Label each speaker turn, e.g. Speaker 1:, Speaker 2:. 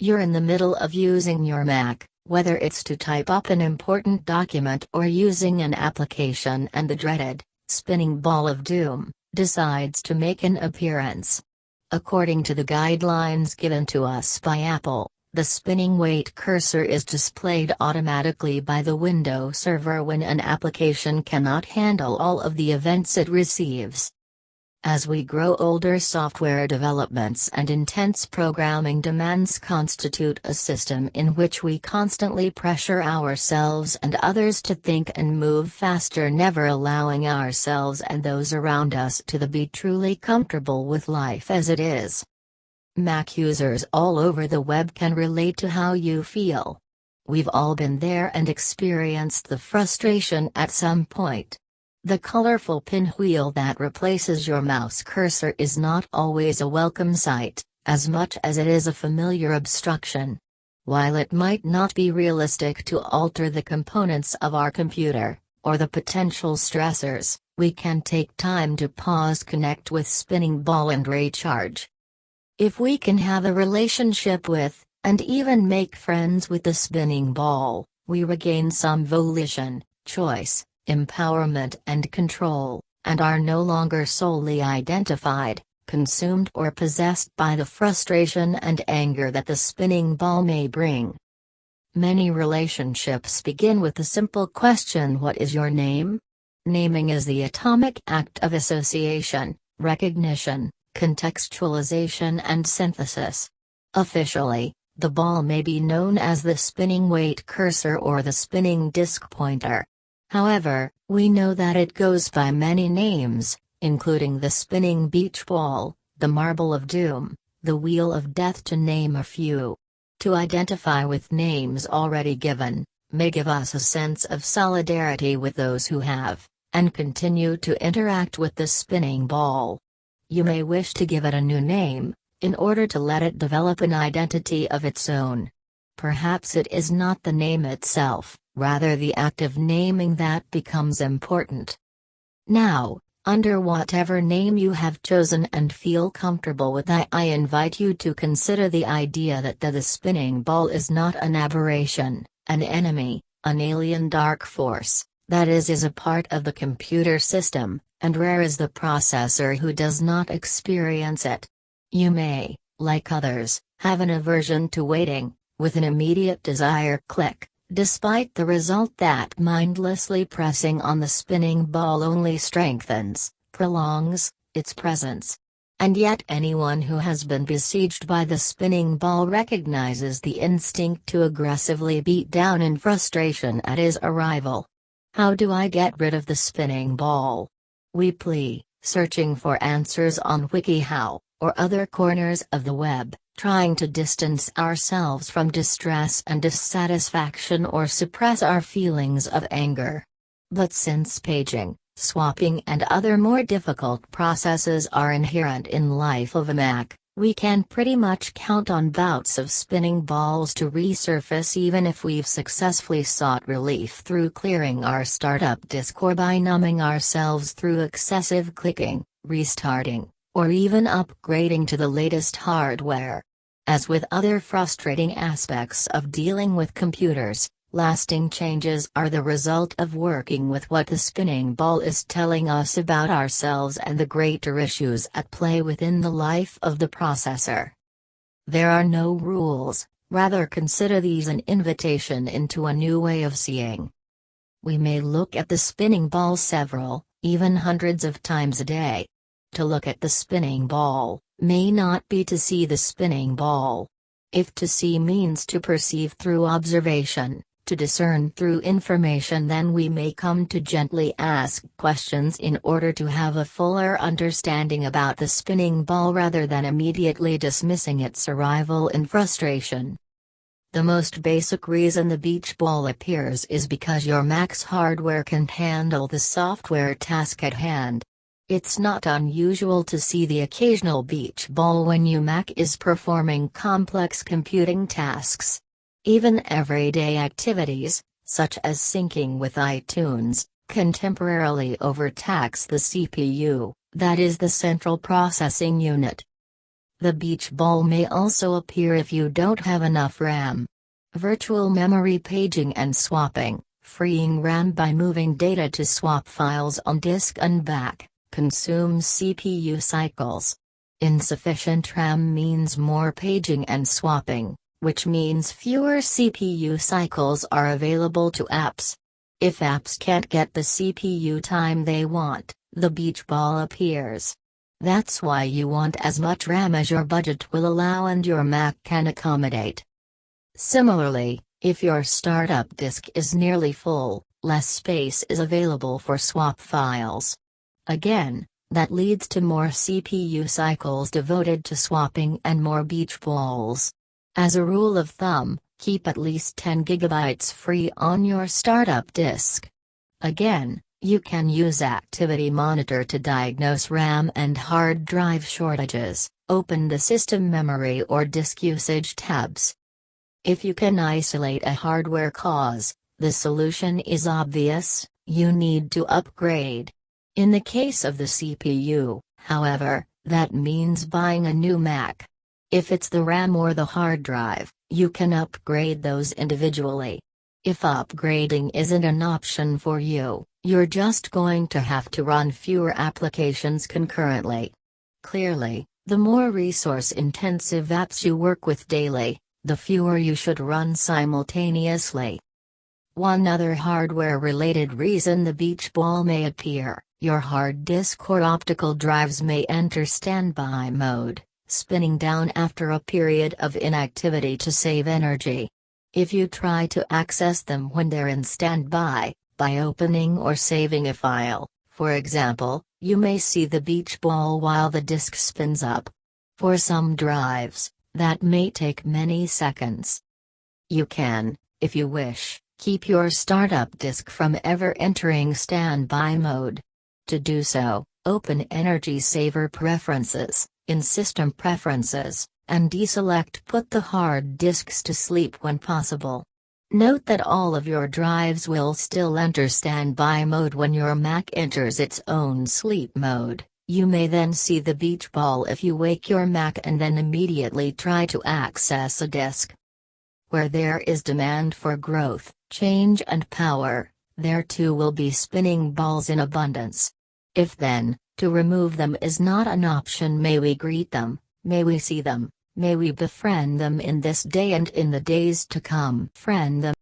Speaker 1: You're in the middle of using your Mac, whether it's to type up an important document or using an application, and the dreaded spinning ball of doom decides to make an appearance. According to the guidelines given to us by Apple, the spinning weight cursor is displayed automatically by the Windows server when an application cannot handle all of the events it receives. As we grow older, software developments and intense programming demands constitute a system in which we constantly pressure ourselves and others to think and move faster, never allowing ourselves and those around us to be truly comfortable with life as it is. Mac users all over the web can relate to how you feel. We've all been there and experienced the frustration at some point. The colorful pinwheel that replaces your mouse cursor is not always a welcome sight, as much as it is a familiar obstruction. While it might not be realistic to alter the components of our computer, or the potential stressors, we can take time to pause, connect with spinning ball and recharge. If we can have a relationship with, and even make friends with the spinning ball, we regain some volition, choice, empowerment and control, and are no longer solely identified, consumed or possessed by the frustration and anger that the spinning ball may bring. Many relationships begin with the simple question, "What is your name?" Naming is the atomic act of association, recognition, contextualization and synthesis. Officially, the ball may be known as the spinning weight cursor or the spinning disc pointer. However, we know that it goes by many names, including the spinning beach ball, the marble of doom, the wheel of death, to name a few. To identify with names already given may give us a sense of solidarity with those who have, and continue to interact with the spinning ball. You may wish to give it a new name, in order to let it develop an identity of its own. Perhaps it is not the name itself, rather the act of naming that becomes important. Now, under whatever name you have chosen and feel comfortable with, I invite you to consider the idea that the spinning ball is not an aberration, an enemy, an alien dark force, that is a part of the computer system, and rare is the processor who does not experience it. You may, like others, have an aversion to waiting, with an immediate desire click, despite the result that mindlessly pressing on the spinning ball only strengthens, prolongs, its presence. And yet anyone who has been besieged by the spinning ball recognizes the instinct to aggressively beat down in frustration at his arrival. How do I get rid of the spinning ball? We plea, searching for answers on WikiHow, or other corners of the web, trying to distance ourselves from distress and dissatisfaction or suppress our feelings of anger. But since paging, swapping and other more difficult processes are inherent in life of a Mac, we can pretty much count on bouts of spinning balls to resurface even if we've successfully sought relief through clearing our startup disk or by numbing ourselves through excessive clicking, restarting, or even upgrading to the latest hardware. As with other frustrating aspects of dealing with computers, lasting changes are the result of working with what the spinning ball is telling us about ourselves and the greater issues at play within the life of the processor. There are no rules, rather consider these an invitation into a new way of seeing. We may look at the spinning ball several, even hundreds of times a day. To look at the spinning ball may not be to see the spinning ball. If to see means to perceive through observation, to discern through information, then we may come to gently ask questions in order to have a fuller understanding about the spinning ball rather than immediately dismissing its arrival in frustration. The most basic reason the beach ball appears is because your Mac's hardware can't handle the software task at hand. It's not unusual to see the occasional beach ball when your Mac is performing complex computing tasks. Even everyday activities, such as syncing with iTunes, can temporarily overtax the CPU, that is the central processing unit. The beach ball may also appear if you don't have enough RAM. Virtual memory paging and swapping, freeing RAM by moving data to swap files on disk and back, consumes CPU cycles. Insufficient RAM means more paging and swapping, which means fewer CPU cycles are available to apps. If apps can't get the CPU time they want, the beach ball appears. That's why you want as much RAM as your budget will allow and your Mac can accommodate. Similarly, if your startup disk is nearly full, less space is available for swap files. Again, that leads to more CPU cycles devoted to swapping and more beach balls. As a rule of thumb, keep at least 10 GB free on your startup disk. Again, you can use Activity Monitor to diagnose RAM and hard drive shortages. Open the System Memory or Disk Usage tabs. If you can isolate a hardware cause, the solution is obvious: you need to upgrade. In the case of the CPU, however, that means buying a new Mac. If it's the RAM or the hard drive, you can upgrade those individually. If upgrading isn't an option for you, you're just going to have to run fewer applications concurrently. Clearly, the more resource-intensive apps you work with daily, the fewer you should run simultaneously. One other hardware-related reason the beach ball may appear: your hard disk or optical drives may enter standby mode, spinning down after a period of inactivity to save energy. If you try to access them when they're in standby, by opening or saving a file, for example, you may see the beach ball while the disk spins up. For some drives, that may take many seconds. You can, if you wish, keep your startup disk from ever entering standby mode. To do so, open Energy Saver Preferences in System Preferences, and deselect Put the hard disks to sleep when possible. Note that all of your drives will still enter standby mode when your Mac enters its own sleep mode. You may then see the beach ball if you wake your Mac and then immediately try to access a disk. Where there is demand for growth, change and power, there too will be spinning balls in abundance. If then, to remove them is not an option, may we greet them, may we see them, may we befriend them in this day and in the days to come. Friend them.